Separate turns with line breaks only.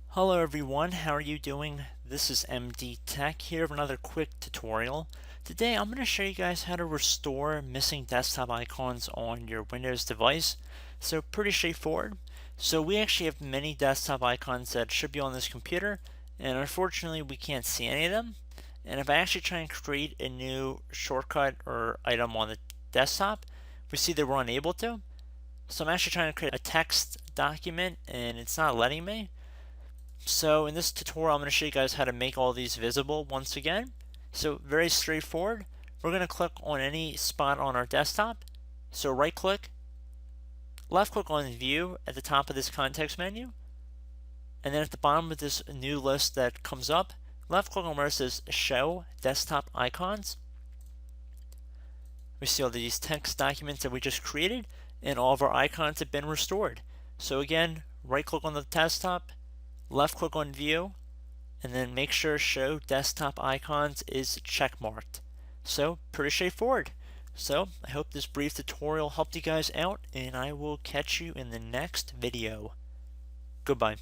Hello everyone, how are you doing? This is MD Tech here with another quick tutorial. Today I'm going to show you guys how to restore missing desktop icons on your Windows device. So pretty straightforward. So we actually have many desktop icons that should be on this computer, and unfortunately we can't see any of them. And if I actually try and create a new shortcut or item on the desktop, we see that we're unable to. So I'm actually trying to create a text document and it's not letting me. So in this tutorial, I'm going to show you guys how to make all these visible once again. So very straightforward. We're going to click on any spot on our desktop. So right click, left click on view at the top of this context menu. And then at the bottom of this new list that comes up, left click on where it says show desktop icons. We see all these text documents that we just created and all of our icons have been restored. So again, right click on the desktop, left click on view, and then make sure show desktop icons is checkmarked. So pretty straightforward. So I hope this brief tutorial helped you guys out, and I will catch you in the next video. Goodbye.